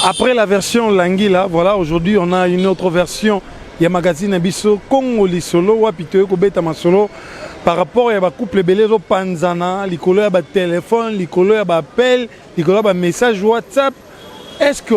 Après la version Langila, voilà, aujourd'hui on a une autre version. Il y a magazine Abisso, Congo Lisolo, Wapito, Kobeta Masolo. Par rapport à couple Belezo Panzana, l'icolo à téléphone, l'icolo à appel, l'icolo à message WhatsApp. Est-ce que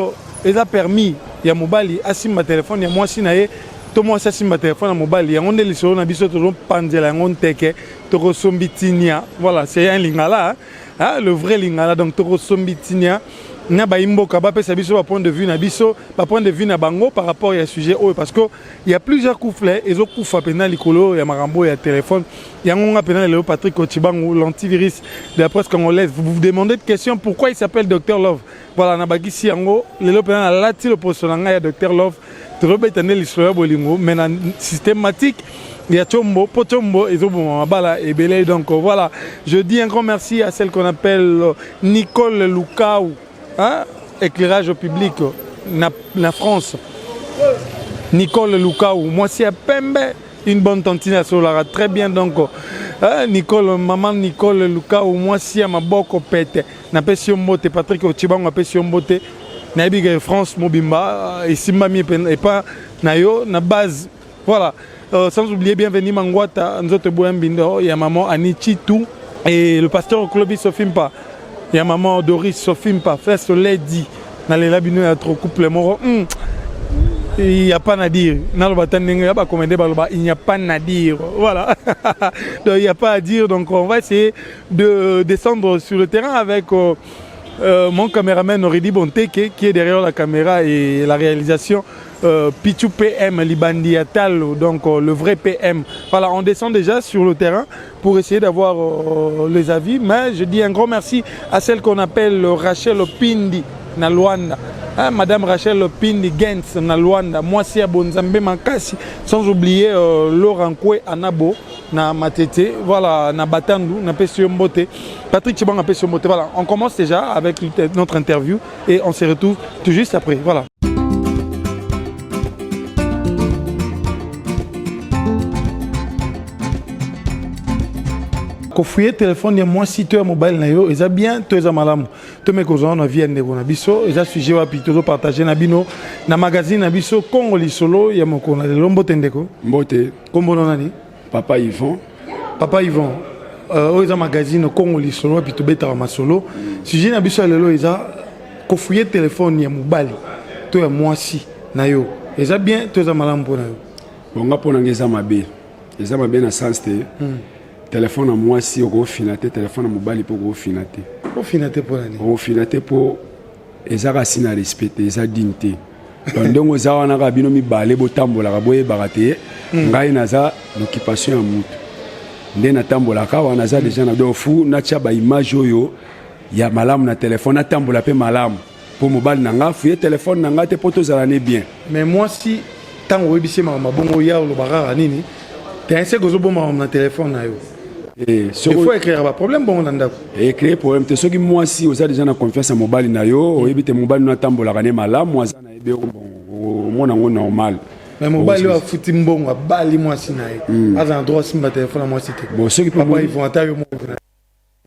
ça a permis, il y a mobile, il y a téléphone, il y a moi sinaye, tout moi ça sim téléphone à mobile, il y a on est Lisolo, on a biso toujours Panzela, on teke, Toro Sombitinia. Voilà, c'est un lingala, hein, le vrai lingala, donc Toro Sombitinia. Na ba imboka ba pesa biso ba point de vue na biso ba point de vue na bango par rapport à sujet parce que il y a plusieurs couplets et zo kufa pena likolo ya marambo ya téléphone ya ngonga pena le Patrick Ochibangu l'antivirus de la presse congolaise. Vous vous demandez de questions pourquoi il s'appelle Dr Love. Voilà na bagisi yango le pena la ti le posonanga ya Dr Love trobe tane l'histoire bolingo mais na systématique. Il y a Chombo, Pochombo et Zobo Mabala et Belé. Donc voilà, je dis un grand merci à celle qu'on appelle Nicole Lukaou. Hein? Éclairage au public, la France. Nicole Lukaou, moi c'est à Pembe, une bonne tantine à Solara, très bien donc. Nicole, maman Nicole Lukaou, moi c'est à ma boko pète. Na pesi mbote, Patrick Ochibangu na pesi mbote. Na biga France Mobimba, et Simbami et pas Nayo, na base. Voilà. Sans oublier, bienvenue Mangwata, Nzote Boembindo, il y a maman Anichitu et le pasteur Clovis Sofimpa. Il y a maman Doris Sofimpa, frère Soleil dit, dans les labineux, il y a trop couple moro. Il n'y a pas à dire. Il n'y a pas à dire. Voilà. Donc, il n'y a pas à dire. Donc, on va essayer de descendre sur le terrain avec mon caméraman Oridi Bonteke, qui est derrière la caméra et la réalisation. Pichu PM, Libandiatal, donc le vrai PM. Voilà, on descend déjà sur le terrain pour essayer d'avoir les avis. Mais je dis un grand merci à celle qu'on appelle Rachel Pindi na Luanda. Hein, Madame Rachel Pindi Gens na Luanda. Moi, c'est à Bonzambe Makasi. Sans oublier Laurent Koué Anabo na Matete. Voilà, na Batandu, na Pessyombote. Patrick Chibang na Pessyombote. Voilà, on commence déjà avec notre interview et on se retrouve tout juste après. Voilà. Quand fouiller téléphone, il y a moins si tu as mobile, ils ont bien, tu as malam. Tu mets aux gens, viennent de Bonabiso, ils ont sujet à plutôt partager Nabino, na magazine Nabiso, Congo Lisolo, il y a mon con, l'ombo tendeko. Mbote. Comment on a dit? Papa Yvon. Papa Yvon. Ils ont magazine Congo Lisolo, puis tu bêta ma solo. Sujet Nabiso, ils ont quand fouiller téléphone, il y a mobile, tu as moins si, nayo. Ils ont bien, tu as malam pour nayo. On va prendre un mabe. Les ont bien à sens téléphone à moi si on finaté téléphone à mobile pour finaté. Pour finaté pour l'année. On finaté pour les racines à respecter, les dignité. Donc aux gens on a bino mi balé botambola kaboye baraté. Ngai naza l'occupation à mutu. Ndé na tambola ka wana za déjà na do fou na tia ba image oyo ya malamu na téléphone na tambola pe malamu. Pour mobile nanga fouiller téléphone nanga te poto zalane bien. Mais moi si tant webisi ma bongo ya lo barara nini. T'es un seul gozo bon ma téléphone na yo. Il faut écrire un problème bon nanda. Écrire problème te ceux qui moi si aux a déjà na confiance à mobile na yo, o ebite mobile na tambola kané malamu moi za na ebe bon mon ngo normal. Mais mobile yo futi mbongo bali moi si na ye. As un droit simba téléphone moi si te. Bon ceux qui papa ils vont attaquer moi.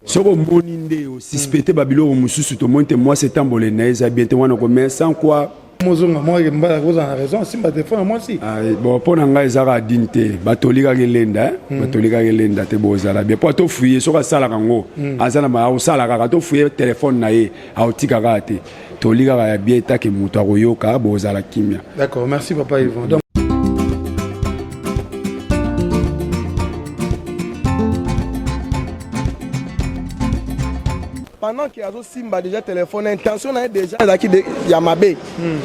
Soko moninde o suspecté babilo mususu to monte moi c'est tambolé na za bien te wana ko mais sans quoi Mozonga moi que mbala cause en raison simba téléphone moi si. Bon pour nanga ezara dinte batolika kelenda batolika kelenda te bozala bien pour to fouiller soka sala kango azana ba o sala ka to fouiller téléphone na ye a otika ka te tolika ka bien ta ke muto akoyoka bozala kimia. D'accord, merci papa Yvon. Donc pendant qu'il y a Simba déjà téléphone, intention est déjà il y a Mabé.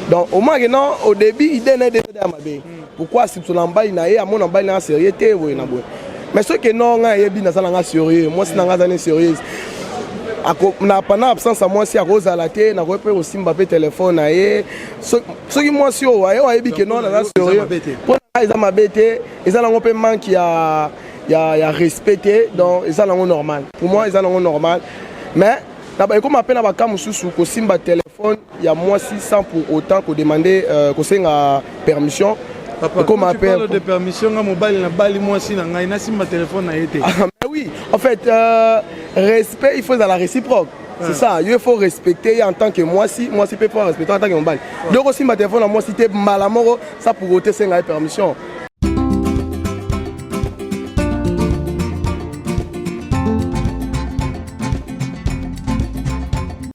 Donc au moins au début il est déjà Mabé. Pourquoi si tu l'emballes na à mon emballe na sérieux mais ce que non est bien na sérieux moi c'est na sérieux na pendant absence à moi si à cause à la tête na repère au Simba téléphone na ce qui moi si o ayo que non na sérieux pour ils ont Mabé ils ont un peu manque il y a respecté donc ils ont normal pour moi ils ont normal mais comme appelle à Kamususu, que Simba téléphone, il y a moins 600 pour autant que demander que c'est une permission. Papa, quand tu parles de permission, mobile na bali moi si na Simba téléphone a été. Mais oui, en fait, respect, il faut dans la réciproque. C'est ça, il faut respecter en tant que moi si peut pas respecter en tant que mobile. Donc aussi ma téléphone moi si tu malamoro ça pour ôter c'est la permission.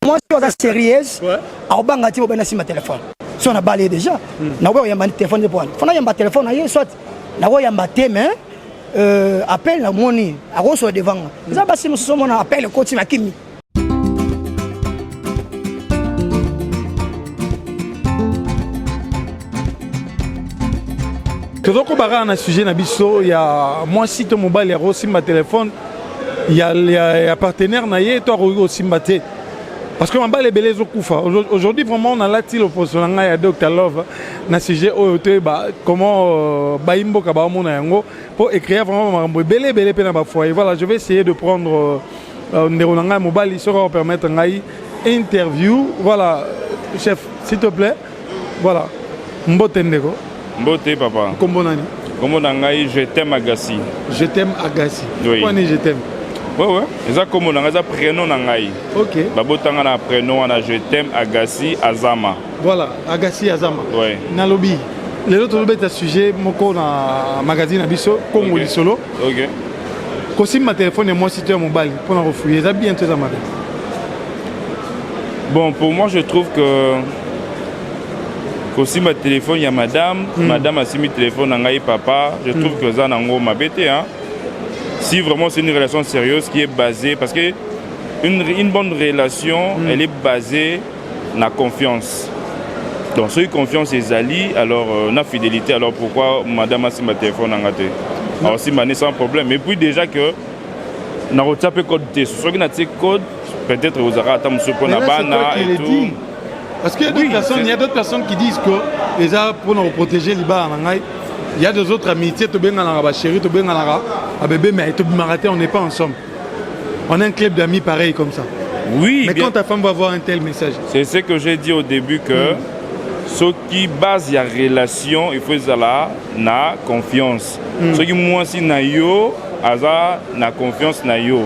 Moi si on est sérieuse, on va ngati on si ma téléphone. Si on a balayé déjà, na ouais yamba téléphone de point. Fona yamba téléphone aye soit na ouais yamba mais appel la moni a reçu devant. Ça basi mo so mona appel ko ti makimi. Tozoko bara na sujet na biso ya moi si ton mobile ya aussi ma téléphone il y a partenaire na ye toi aussi mbaté parce que mobile est belé zokufa aujourd'hui vraiment on a là til opposition nga ya Dr Love na sujet oyote ba comment baimbo ka ba mona yango pour écrire vraiment mambo belé pe na ba foyer. Voilà, je vais essayer de prendre nderolanga mobile il sera permettre ngai interview. Voilà chef s'il te plaît. Voilà mbotendeko. Mbote papa. Kombo nani? Kombo nangai je t'aime Agassi. Je t'aime Agassi. Oui. Pourquoi je t'aime? Ouais. Eza kombo nangai za prénom nangai. OK. Babotanga na prénom na je t'aime Agassi Azama. Voilà, Agassi Azama. Ouais. Nalobi. Les autres bêtes à sujet moko na magazine abiso Congo Lisolo. OK. Kosim ma téléphone et moi si tu es mobile pour en refouiller. Ça bien tout ça mal. Bon, pour moi je trouve que aussi ma téléphone, il y a madame, madame a mis téléphone à papa, je trouve que ça n'a pas bêté. Hein. Si vraiment c'est une relation sérieuse qui est basée, parce que une bonne relation, elle est basée sur la confiance. Donc si confiance est ali, alors la fidélité, alors pourquoi madame a mis ma téléphone à gâté? Alors si ma sans problème. Mais puis déjà que na retapé code T, soit que code, peut-être vous aurez attendu ce qu'on a bana et tout. Parce qu'il y a d'autres personnes qui disent que les pour nous protéger les bas il y a des autres amitiés, chérie, bébé, mais on n'est pas ensemble. On a un club d'amis pareil comme ça. Oui. Mais quand ta femme va voir un tel message. C'est ce que j'ai dit au début que ce qui base la relation, il faut la confiance. Ce qui moi si na yo aza na confiance na yo.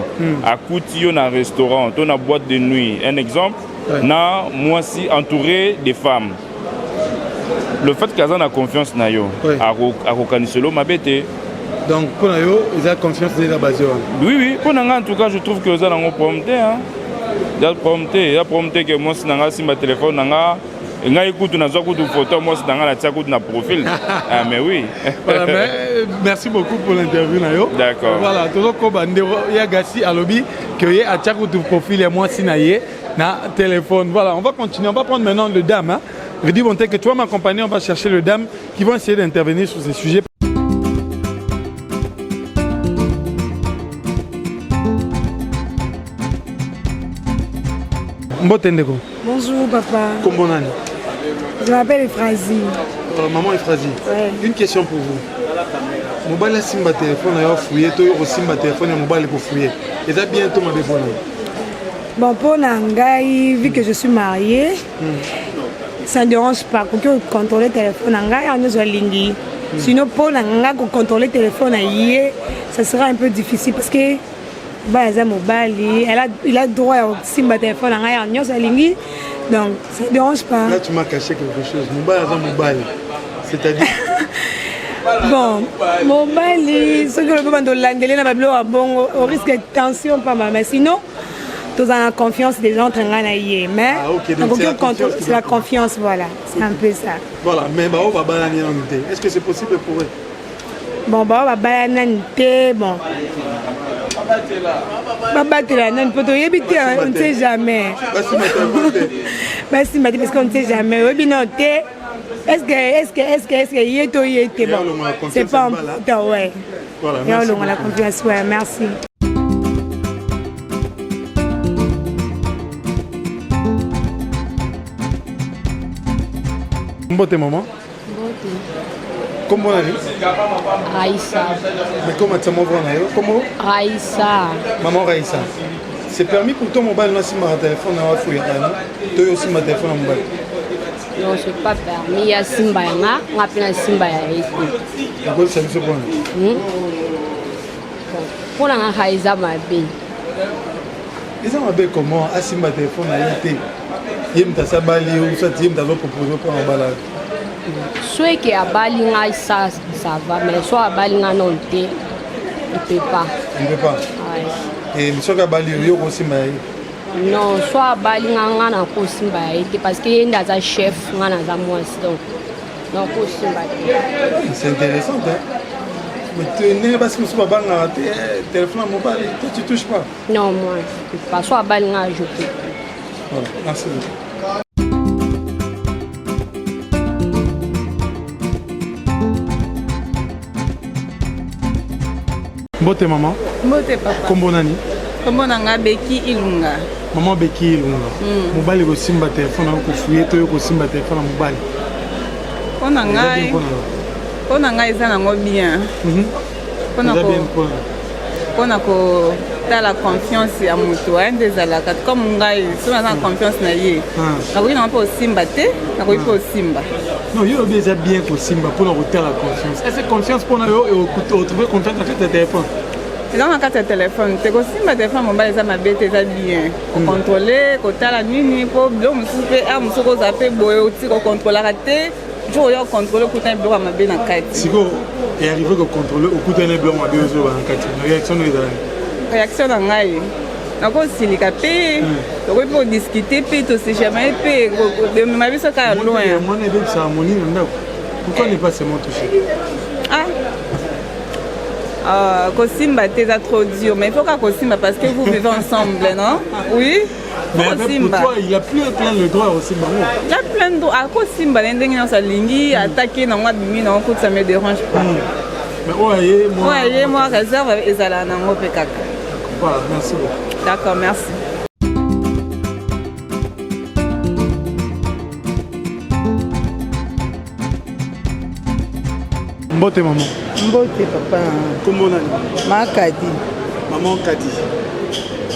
À côté yo na restaurant, on a boîte de nuit. Un exemple. Na moi si entouré des femmes. Le fait qu'elles ont la confiance na yo, à reconnaître ma bête. Donc pour yo, ils ont confiance déjà basée. Oui. Pour en tout cas, je trouve que ça n'a pas prompté. Il a prompté que moi si ma téléphone nanga. Écoute, on a une photo, moi c'est dans la profil. Ah mais oui. Voilà, mais merci beaucoup pour l'interview. D'accord. Voilà, tout le monde il y a Gassi à lobby que y a de profil et moi si na téléphone. Voilà, on va continuer. On va prendre maintenant le dame. Hein. Je dis bon, que tu vas m'accompagner, on va chercher le dame qui vont essayer d'intervenir sur ces sujets. Bonjour papa. Comment on Je m'appelle Efrazi. Maman Efrazi, une question pour vous. Mobile simba téléphone a fouillé, toi aussi simba téléphone et mobile pour fouiller. Et ça bientôt ma téléphone. Bon pour Nangai, vu que je suis mariée, ça ne dérange pas pour contrôler le téléphone Nangai on est lingi. Sinon pour Nangai contrôler le téléphone ça sera un peu difficile parce que mobile, il a droit à simba téléphone Nangai on est lingi. Donc, ça ne dérange pas. Là, tu m'as caché quelque chose. Mobile. C'est-à-dire bon, mobile, ce que le moment de l'anglais, on risque de tension, pas mal. Mais sinon, tu as la confiance des gens qui sont mais c'est la confiance, voilà. C'est un peu ça. Voilà, mais est-ce que c'est possible pour eux? Bon, bon. On ne sait jamais. Merci, parce qu'on ne sait jamais. Est-ce que bon? C'est pas important, ouais. Voilà, merci. La confiance, ouais, merci. Bon, tes mamans? Comment on a vu? Raïssa. Mais comment tu m'as vu? Comment? Raïssa. Maman Raïssa. C'est permis pour ton mobile, non, si ma téléphone a fouillé. Toi aussi, ma téléphone a mobile. Non, c'est pas permis. Il y a Simba, on appelle Simba. Pourquoi c'est ce point? Pour la Raïssa, ma belle. eza mabe comment asimba telefone na ye te ye moto asabali ou soit ye moto azopropose mpona mobala soki abali ngai ça va mais so abali ngai non te il peut pas et soki abali yo kosimba ye non so abali ngai nakosimba ye te parce que ye nde aza chef ngai naza mwasi donc nakosimba te. C'est intéressant mais tu parce que pas banga téléphone mobile toi tu touches pas. Non moi je peux pas so abali ngai je peux. Voilà, merci beaucoup. Mbote maman. Mbote papa. Kombo nani? Kombo nanga Beki Ilunga. Maman Beki Ilunga. Mobali ko simba téléphone ko fuye to ko simba téléphone mobali. Pona ngai eza nango bien. Pona ko tala confiance ya mutu ende ezalaka comme ngai so na confiance na ye. Nakoki na po simba te, nakoki po simba. Non, yo déjà bien ko simba pour la la confiance. Est-ce que confiance pour yo retrouver confiance dans ton téléphone? Dans ma carte de téléphone, tu as simba téléphone mobile eza mabe te eza bien. Ko contrôler, ko tala nini po blo musupe a musoko zape boye oti ko contrôler te. Je vais contrôler le temps blanc mabe na kati. Siko est arrivé ko contrôler au temps blanc mabe ozo na kati. Réaction de réaction na ngai. Nako silika pe. Donc il faut discuter pe to se jamais pe de ma vie ça ka loin. Moi ne veux ça harmonie ndako. Pourquoi ne pas seulement toucher? Kosimba t'es trop dur, mais il faut qu'à Kosimba parce que vous vivez ensemble, non? Oui? Mais pour toi, il a plein le droit aussi. Il a plein de droits. À Kosimba, l'indénié dans sa ligne, attaquer dans moi, bimi, non, ça me dérange pas. Mais moi, réserve avec Ezala, non, au PKK. Voilà, merci beaucoup. D'accord, merci. Mbote maman. Mbote papa. Comment nani? Makadi. Maman Kadi.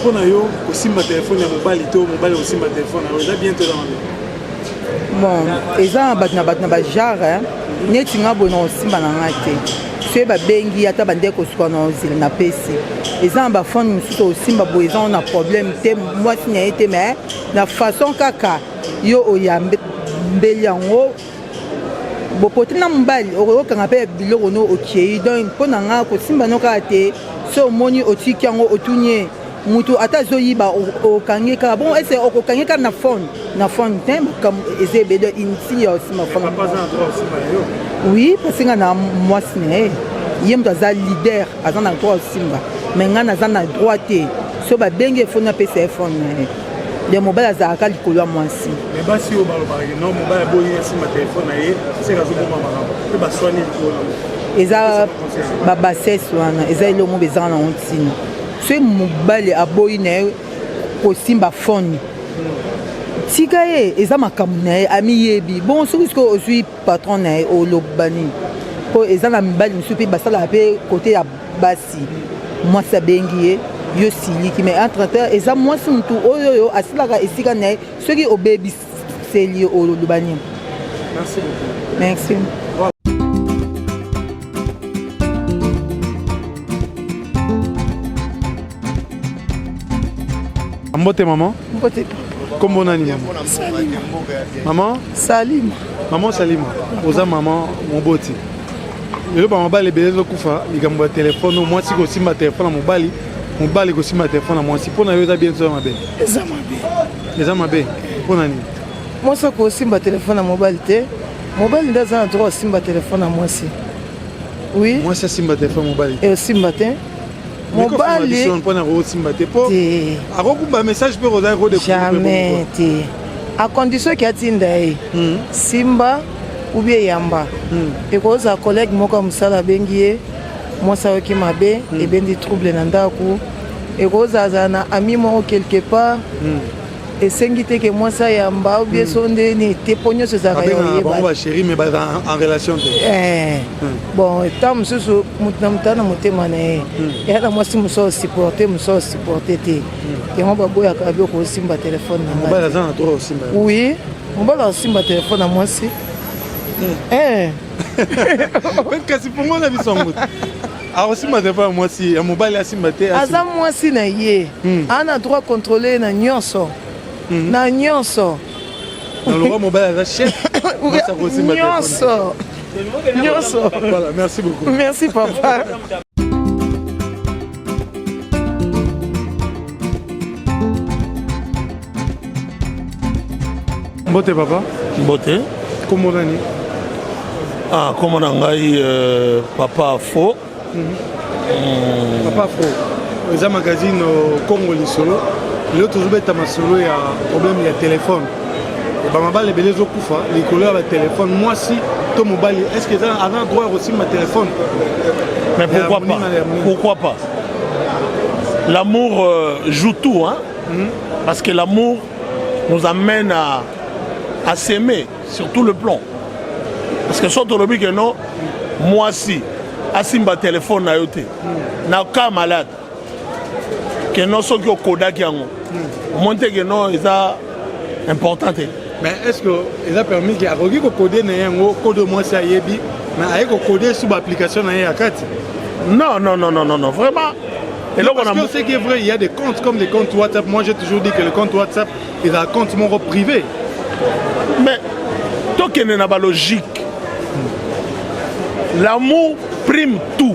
Pour yo kosimba téléphone ya mobali to mobali kosimba téléphone na yo bientôt dans le. Bon, eza batna ba genre neti nga bona kosimba na ngate. Se ba bengi ata bande ko suka na ozile na pesi. Eza ba phone musuto kosimba bo eza na problème te moi si na été mais la façon kaka yo oyambe mbeli yango bopote na mbali okokanga mpe biloko no okei donc mpo na nga kosimba no kaka te so omoni otiki yango otunye mutu ata azoyiba okangi kaka bon ese okokangi kaka na phone te makambo eza ebele inti ya osimba phone. Oui parce nga na mwasi na ye moto aza leader aza na droit osimba mais nga naza na droit te so babengi efoni apesa ye phone na ye de mobile azalaka likolo ya mwasi. Mais basi oyo balobaki non mobile aboyi asimba telefone na ye seka azoboma makambo mpe baswani likolo eza babasese wana eza eloko mo bezanga nango ntina soki mobali aboyi na ye kosimba phone tika ye eza makambo na ye amiyebi bon soki sikoyo ozwi patron na ye olobani mpo eza na mibali mosusu mpe basalaka mpe kote ya basi mwasi abengi ye yo siliki mais entre-temps eza mwasi mutu oyo asilaka esika na ye soki obebiseli olobani. Merci beaucoup. Merci. Mbote maman. Mbote. Kombo nani maman? Salima. Maman? Salima. Maman Salima. Oza maman Moboti. Lelo ba mobali belezo kufa likambo ya telefone mwasi kosimba telefone mobali mobali kosimba telefone na mwasi mpona yo eza bien to mabe. Eza mabe. Mpona nini? Mwasi kosimba telefone na mobali te. Mobali nde aza na droit osimba telefone na mwasi. Oui. Mwasi asimba telefone mobali. Osimba te. Mobali mpona kosimba te po akokumba message mpe kozali kodécouvrir. Jamais te. À condition ki atinda ye. Simba ou bien yamba. Ekoza collègue moko musala bengi ye mwasi ayoki mabe ebendi trouble na ndako ekoza aza na ami moko quelque part esengi te ke mwasi ayamba ou bien so ndeni te po nyonso ezalaka yoyeba chéri mais baza en relation te. Bon etan mosusu motu na motu na motema na ye eya na mwasi mosu osupporte te yango baboyaka biloko osimba telefone na mobali aza na droit osimba. Oui mobali osimba telefone na mwasi kasi pour moi na biso ngutu akosimba te mpa mwasi ya mobali asimba te aza mwasi na ye ana droit contrôler na nyonso na nyonso naloba mobali aza chef nyonso nyonso. Voilà, merci beaucoup. Merci papa. Mbote papa. Mbote. Comment on est? Ah, comment on a papa faux. Papa faux. Les magazines au Congo les solo. L'autre jour bête ma solo il y a problème il y a téléphone. Et bah ma balle les belles okufa les couleurs avec téléphone. Moi si ton mobile est-ce que tu as un droit aussi ma téléphone? Mais pourquoi pas? Pourquoi pas? L'amour joue tout, hein? Parce que l'amour nous amène à s'aimer sur tout le plan. Parce que surtout le but que non, moi si, asimba téléphone na yote, na cas malade, que non sont qui au koda qui ont, monter que non ils a important. Mais est-ce que il a permis qu'il y a reçu que coder n'a un code moi ça yebi, mais avec coder sous l'application n'a un carte? Non, vraiment. Et là, parce que c'est qui est vrai, il y a des comptes comme des comptes WhatsApp. Moi j'ai toujours dit que le compte WhatsApp est un compte mon privé. Mais tant qu'il n'y a pas de logique, l'amour prime tout.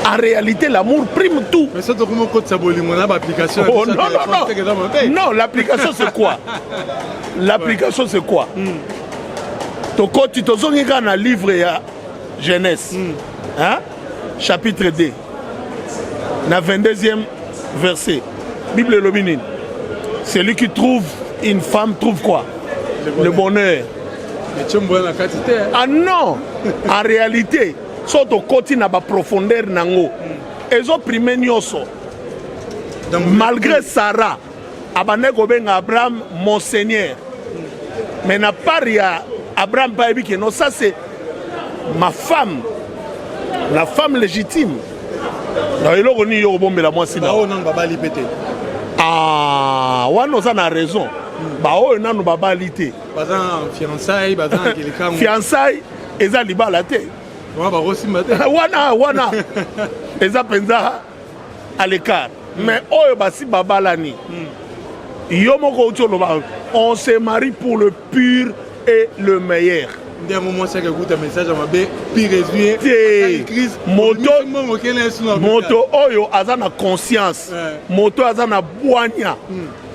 En réalité, l'amour prime tout. Mais ça, tu as code saboli, mon application. Oh, non, l'application c'est quoi? L'application c'est quoi? Ton code, tu te souviens quand on a livré à Genèse, hein? Chapitre 2, dans 22e verset. Bible Lobinine. Celui qui trouve une femme trouve quoi? Le bonheur. Ah non! En réalité, soit au côté n'a pas profondeur nango. Ils ont primé nyoso. Malgré Sarah, Abraham, mon Seigneur. Mais n'a pas rien. Abraham pas dit que non, ça c'est ma femme, la femme légitime. Ah, on a raison. Bah oh, on a nos babalités. Fiançailles, fiançailles, ils ont libalaté. Wana, ils ont pensé à l'écart. Mais oh, basi babalani. On se marie pour le pur et le meilleur. Moto oyo azana conscience, moto azana boanya.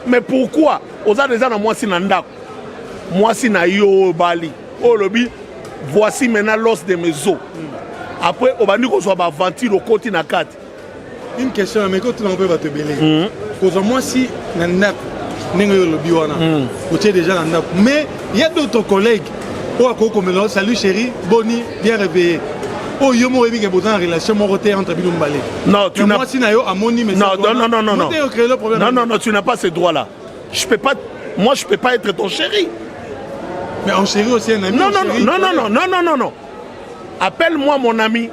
Mais pourquoi? Oza déjà na moi si nandako. Moi si na yo bali. Oh lobi, voici maintenant l'os de mes os. Après on va dire qu'on soit aventure au côté na 4. Une question mais quand tu n'en peux pas te béler. Cause moi si nandako ningo lobi wana. Tu es déjà nandako. Mais il y a d'autres collègues. Oh, salut chérie, Boni, bien réveillé. Oh, yo mo ebi ke botan relation mo roté entre bilou mbalé. Non, tu n'as pas. Non, tu n'as pas ce droit là. Je peux pas, moi je peux pas être ton chéri. Mais en chéri aussi un ami. Non. Appelle-moi mon ami.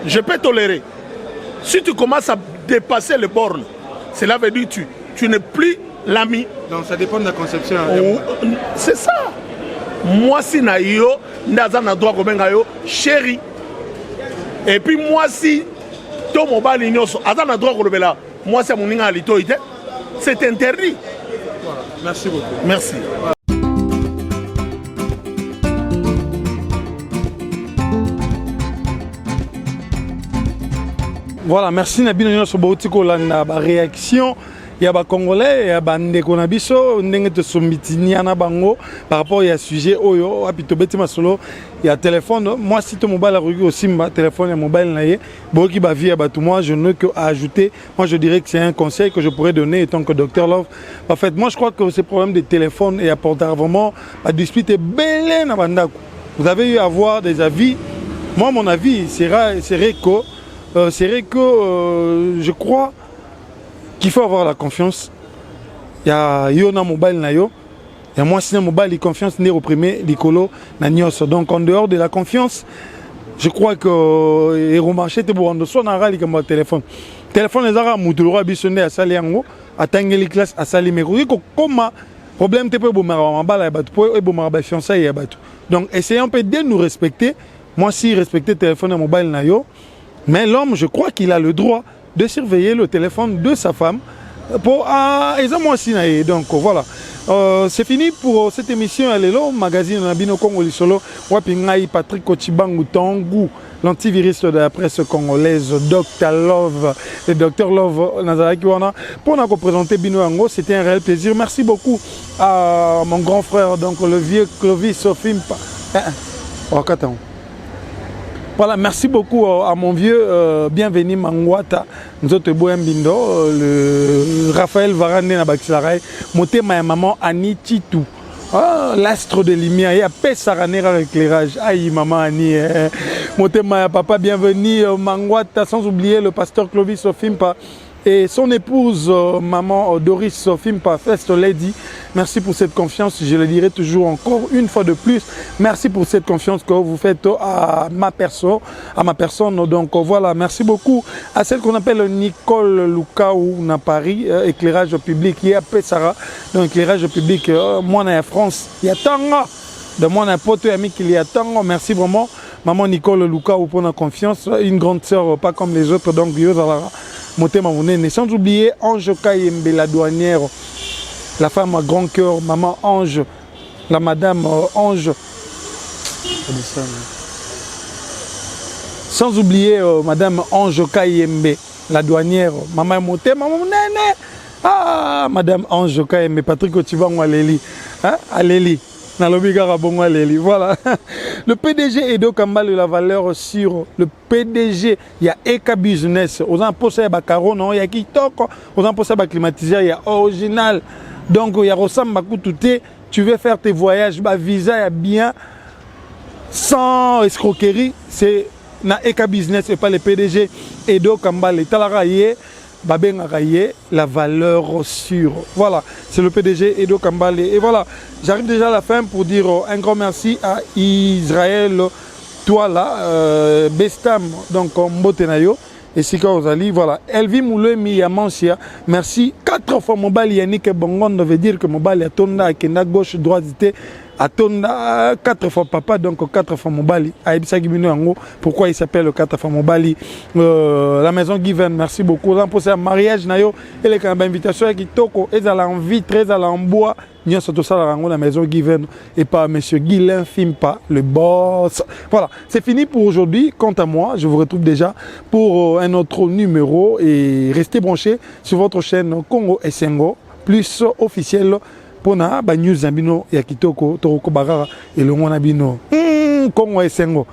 Je peux tolérer. Si tu commences à dépasser les bornes, cela veut dire que tu n'es plus l'ami. Donc ça dépend de la conception. C'est ça. Moi si na yo ndaza na droit kobenga yo chéri. Et puis moi si to mobali nyoso aza na droit kolobela moi c'est moninga alito ite. C'est interdit. Voilà. Merci beaucoup. Merci. Voilà, merci Nabino nyoso botiko la réaction. Il y a des Congolais, il y a des Konabiso, il y a des Sombitiniana Bango par rapport à ce sujet. Il y a téléphone. Moi, si ton mobile a aussi ma téléphone et mobile, moi, je n'ai qu'à ajouter. Moi, je dirais que c'est un conseil que je pourrais donner étant que Dr Love. En fait, moi, je crois que ce problème des téléphones et apporter vraiment à discuter belé na bandako. Vous avez eu à avoir des avis. Moi, mon avis serait que je crois qu'il faut avoir la confiance. Il y a Yona Mobile Nayo. Il y a moi si mobile confiance n'est reprimé l'icolo na nyos. Donc en dehors de la confiance, je crois que les marché te pour son ara comme téléphone. Téléphone les ara mutulora bisonné à saliango, à tangeli classe à sali mais comme problème te peut bomara mabala et batu pour bomara fiancé et batu. Donc essayons un peu de nous respecter moi si respecter téléphone mobile na yo, mais l'homme, je crois qu'il a le droit de surveiller le téléphone de sa femme pour moi aussi. Donc voilà. C'est fini pour cette émission. Allélo, magazine Nabino Congo Lisolo, Wapingai, Patrick Kochibangu Tangu, l'antivirus de la presse congolaise, Dr Love, le Dr Love Nazaraki Wana. Pour nous représenter Bino Ango, c'était un réel plaisir. Merci beaucoup à mon grand frère, donc le vieux Clovis Fimpa. Voilà, merci beaucoup à mon vieux bienvenu Mangwata, nous autres Bindo, le Raphaël Varane Nabaxilaray, monté ma maman Annie Titou, l'astre de lumière, il y a Pessaranera éclairage, aïe maman Annie, monté ma papa bienvenu Mangwata, sans oublier le pasteur Clovis Fimpa et son épouse maman Doris Fimpa, First Lady. Merci pour cette confiance, je le dirai toujours encore une fois de plus. Merci pour cette confiance que vous faites à ma personne. Donc voilà, merci beaucoup à celle qu'on appelle Nicole Lukaou na Paris, éclairage public. Il y a Pessara, donc éclairage public. Moi, en France, il y a tant de moi, un pote ami qu'il y a tant. Merci vraiment, maman Nicole Lukaou pour la confiance. Une grande sœur, pas comme les autres. Donc, sans oublier Ange Kayembe, la douanière. La femme à grand cœur, maman Ange, la madame Ange. Sans oublier madame Ange Kayembe, la douanière, maman Moté, maman Néné. Ah, madame Ange Kayembe, Patrick Otibango Aléli. Hein? Aléli. Voilà. Le PDG Edo Kambale la valeur sur le PDG. Il y a Eka Business. Aux imposés à Bakaro, non, il y a Kitoko. Aux imposés à climatiseur, il y a Original. Donc, il y a Rossam Bakoutouté. Tu veux faire tes voyages, bah, visa, il y a bien. Sans escroquerie, c'est na Eka Business et pas le PDG Edo Kambale. Talaraye. Babeng Araye, la valeur sûre. Voilà, c'est le PDG Edo Kambale. Et voilà, j'arrive déjà à la fin pour dire un grand merci à Israël, toi là, Bestam, donc Mbotenayo, et Sika Ozali. Voilà, Elvi Moule Miyamansia, merci. 4 fois Mobile Yannick Bongon veut dire que Mobile a tourné à Kena gauche, droite, à 4 fois papa, donc 4 fois Mobali. Pourquoi il s'appelle 4 fois Mobali? La maison Given, merci beaucoup. Là, pour ce mariage, nayo, et les invitations qui toko, et à l'envie, très à l'embois, nous sommes tous à la maison Given, et pas monsieur Guilain Fimpa, le boss. Voilà, c'est fini pour aujourd'hui. Quant à moi, je vous retrouve déjà pour un autre numéro, et restez branchés sur votre chaîne Congo Essengo, plus officielle. Pona ba news ambino ya kitoko toroko bagara elongo na bino Kongo Essengo